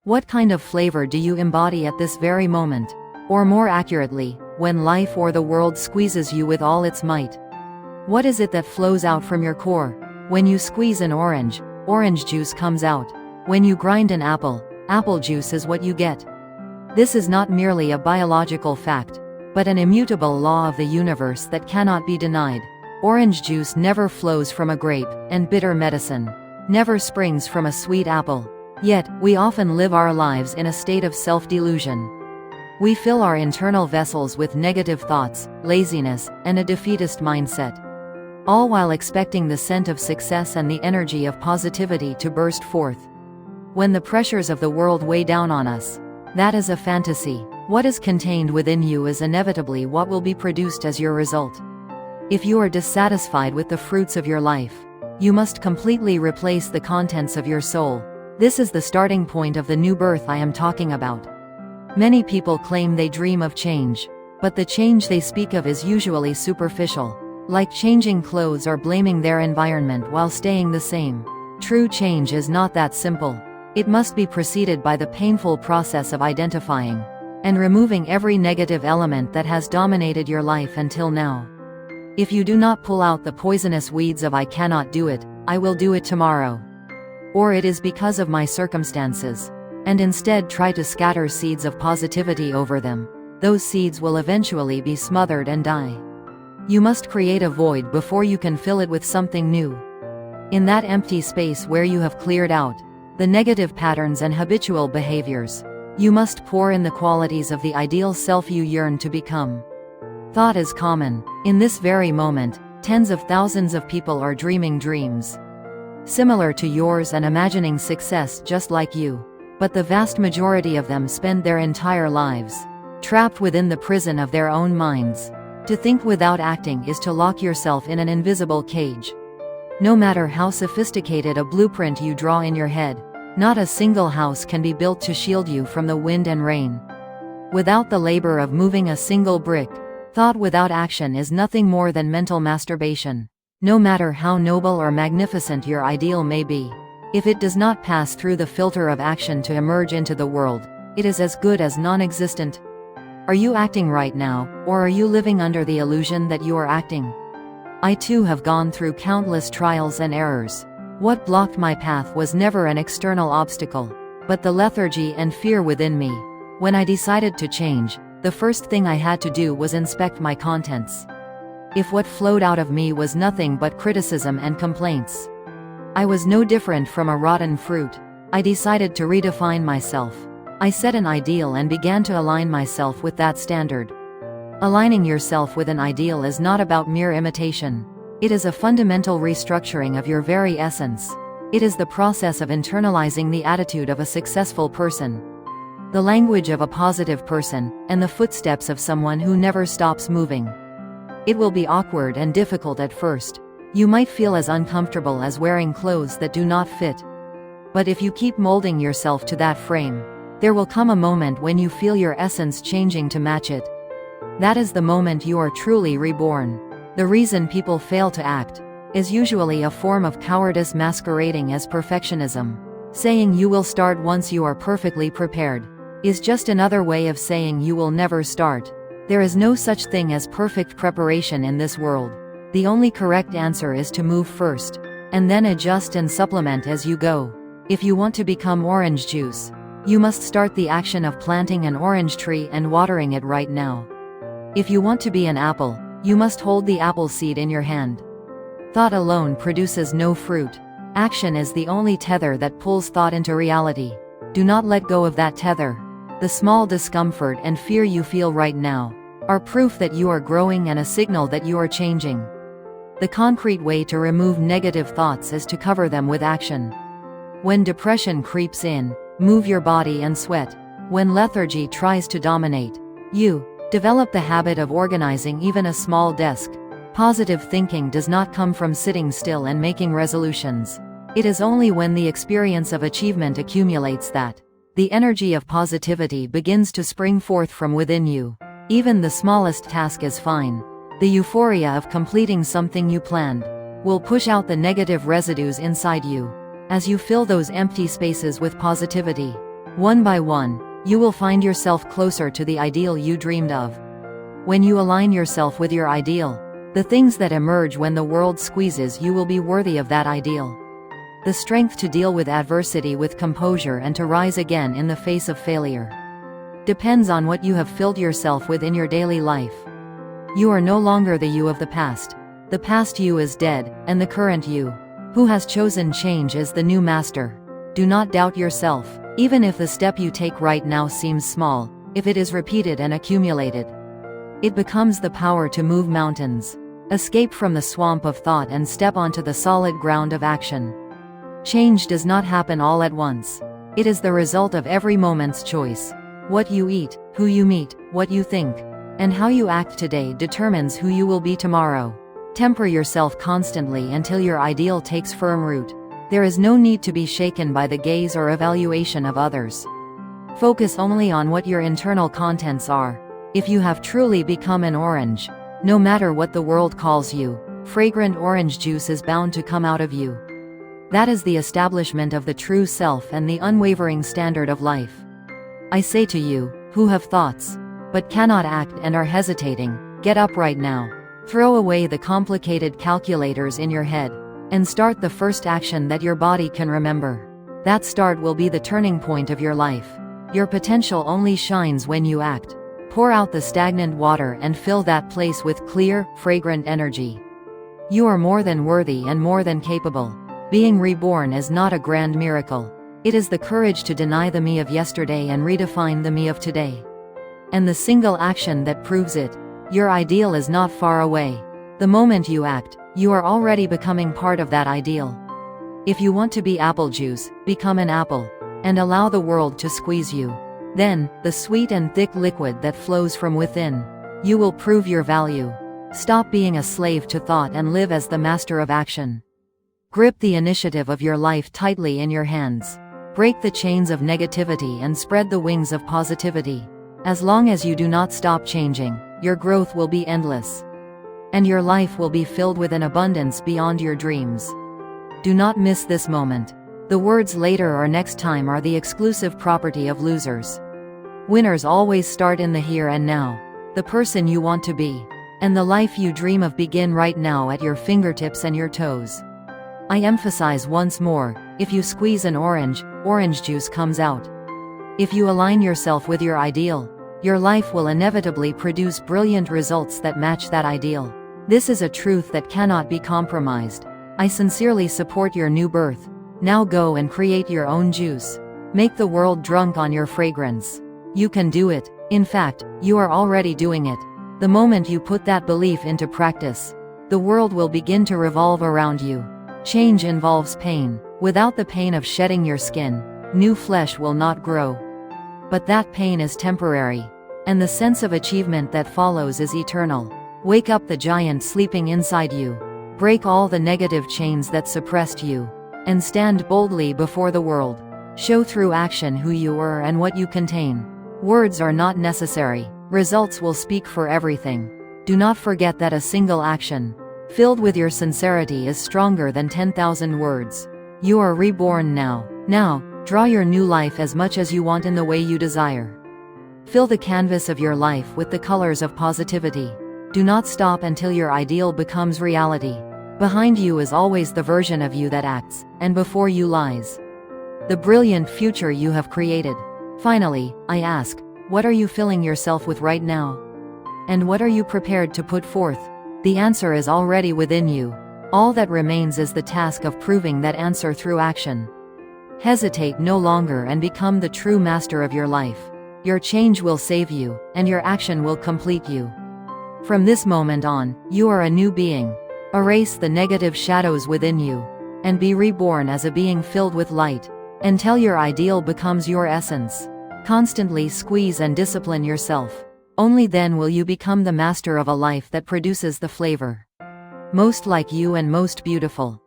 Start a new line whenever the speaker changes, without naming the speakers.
What kind of flavor do you embody at this very moment? Or more accurately, when life or the world squeezes you with all its might? What is it that flows out from your core? When you squeeze an orange, orange juice comes out. When you grind an apple, apple juice is what you get. This is not merely a biological fact, but an immutable law of the universe that cannot be denied. Orange juice never flows from a grape, and bitter medicine never springs from a sweet apple. Yet, we often live our lives in a state of self-delusion. We fill our internal vessels with negative thoughts, laziness, and a defeatist mindset, all while expecting the scent of success and the energy of positivity to burst forth. When the pressures of the world weigh down on us, that is a fantasy. What is contained within you is inevitably what will be produced as your result. If you are dissatisfied with the fruits of your life, you must completely replace the contents of your soul. This is the starting point of the new birth I am talking about. Many people claim they dream of change, but the change they speak of is usually superficial, like changing clothes or blaming their environment while staying the same. True change is not that simple. It must be preceded by the painful process of identifying and removing every negative element that has dominated your life until now. If you do not pull out the poisonous weeds of "I cannot do it, I will do it tomorrow," or "it is because of my circumstances," and instead try to scatter seeds of positivity over them, those seeds will eventually be smothered and die. You must create a void before you can fill it with something new. In that empty space where you have cleared out the negative patterns and habitual behaviors, you must pour in the qualities of the ideal self you yearn to become. Thought is common. In this very moment, tens of thousands of people are dreaming dreams similar to yours and imagining success just like you. But the vast majority of them spend their entire lives trapped within the prison of their own minds. To think without acting is to lock yourself in an invisible cage. No matter how sophisticated a blueprint you draw in your head, not a single house can be built to shield you from the wind and rain. Without the labor of moving a single brick, thought without action is nothing more than mental masturbation. No matter how noble or magnificent your ideal may be, if it does not pass through the filter of action to emerge into the world, it is as good as non-existent. Are you acting right now, or are you living under the illusion that you are acting? I too have gone through countless trials and errors. What blocked my path was never an external obstacle, but the lethargy and fear within me. When I decided to change, the first thing I had to do was inspect my contents. If what flowed out of me was nothing but criticism and complaints, I was no different from a rotten fruit. I decided to redefine myself. I set an ideal and began to align myself with that standard. Aligning yourself with an ideal is not about mere imitation. It is a fundamental restructuring of your very essence. It is the process of internalizing the attitude of a successful person, the language of a positive person, and the footsteps of someone who never stops moving. It will be awkward and difficult at first. You might feel as uncomfortable as wearing clothes that do not fit. But if you keep molding yourself to that frame, there will come a moment when you feel your essence changing to match it. That is the moment you are truly reborn. The reason people fail to act is usually a form of cowardice masquerading as perfectionism. Saying you will start once you are perfectly prepared is just another way of saying you will never start. There is no such thing as perfect preparation in this world. The only correct answer is to move first, and then adjust and supplement as you go. If you want to become orange juice, you must start the action of planting an orange tree and watering it right now. If you want to be an apple, you must hold the apple seed in your hand. Thought alone produces no fruit. Action is the only tether that pulls thought into reality. Do not let go of that tether. The small discomfort and fear you feel right now are proof that you are growing and a signal that you are changing. The concrete way to remove negative thoughts is to cover them with action. When depression creeps in, move your body and sweat. When lethargy tries to dominate you, develop the habit of organizing even a small desk. Positive thinking does not come from sitting still and making resolutions. It is only when the experience of achievement accumulates that the energy of positivity begins to spring forth from within you. Even the smallest task is fine. The euphoria of completing something you planned will push out the negative residues inside you. As you fill those empty spaces with positivity, One by one, you will find yourself closer to the ideal you dreamed of. When you align yourself with your ideal, the things that emerge when the world squeezes you will be worthy of that ideal. The strength to deal with adversity with composure and to rise again in the face of failure depends on what you have filled yourself with in your daily life. You are no longer the you of the past. The past you is dead, and the current you, who has chosen change, is the new master. Do not doubt yourself, even if the step you take right now seems small. If it is repeated and accumulated, it becomes the power to move mountains. Escape from the swamp of thought and step onto the solid ground of action. Change does not happen all at once. It is the result of every moment's choice. What you eat, who you meet, what you think, and how you act today determines who you will be tomorrow. Temper yourself constantly until your ideal takes firm root. There is no need to be shaken by the gaze or evaluation of others. Focus only on what your internal contents are. If you have truly become an orange, no matter what the world calls you, fragrant orange juice is bound to come out of you. That is the establishment of the true self and the unwavering standard of life. I say to you, who have thoughts, but cannot act and are hesitating, get up right now. Throw away the complicated calculators in your head, and start the first action that your body can remember. That start will be the turning point of your life. Your potential only shines when you act. Pour out the stagnant water and fill that place with clear, fragrant energy. You are more than worthy and more than capable. Being reborn is not a grand miracle. It is the courage to deny the me of yesterday and redefine the me of today. And the single action that proves it. Your ideal is not far away. The moment you act, you are already becoming part of that ideal. If you want to be apple juice, become an apple, and allow the world to squeeze you. Then, the sweet and thick liquid that flows from within, you will prove your value. Stop being a slave to thought and live as the master of action. Grip the initiative of your life tightly in your hands. Break the chains of negativity and spread the wings of positivity. As long as you do not stop changing, your growth will be endless. And your life will be filled with an abundance beyond your dreams. Do not miss this moment. The words later or next time are the exclusive property of losers. Winners always start in the here and now. The person you want to be, and the life you dream of begin right now at your fingertips and your toes. I emphasize once more, if you squeeze an orange, orange juice comes out. If you align yourself with your ideal, your life will inevitably produce brilliant results that match that ideal. This is a truth that cannot be compromised. I sincerely support your new birth. Now go and create your own juice. Make the world drunk on your fragrance. You can do it. In fact, you are already doing it. The moment you put that belief into practice, the world will begin to revolve around you. Change involves pain. Without the pain of shedding your skin, new flesh will not grow. But that pain is temporary, and the sense of achievement that follows is eternal. Wake up the giant sleeping inside you. Break all the negative chains that suppressed you, and stand boldly before the world. Show through action who you are and what you contain. Words are not necessary. Results will speak for everything. Do not forget that a single action, filled with your sincerity, is stronger than 10,000 words. You are reborn now. Now, draw your new life as much as you want in the way you desire. Fill the canvas of your life with the colors of positivity. Do not stop until your ideal becomes reality. Behind you is always the version of you that acts, and before you lies the brilliant future you have created. Finally, I ask, what are you filling yourself with right now? And what are you prepared to put forth? The answer is already within you. All that remains is the task of proving that answer through action. Hesitate no longer and become the true master of your life. Your change will save you, and your action will complete you. From this moment on, you are a new being. Erase the negative shadows within you, and be reborn as a being filled with light, until your ideal becomes your essence. Constantly squeeze and discipline yourself. Only then will you become the master of a life that produces the flavor most like you and most beautiful.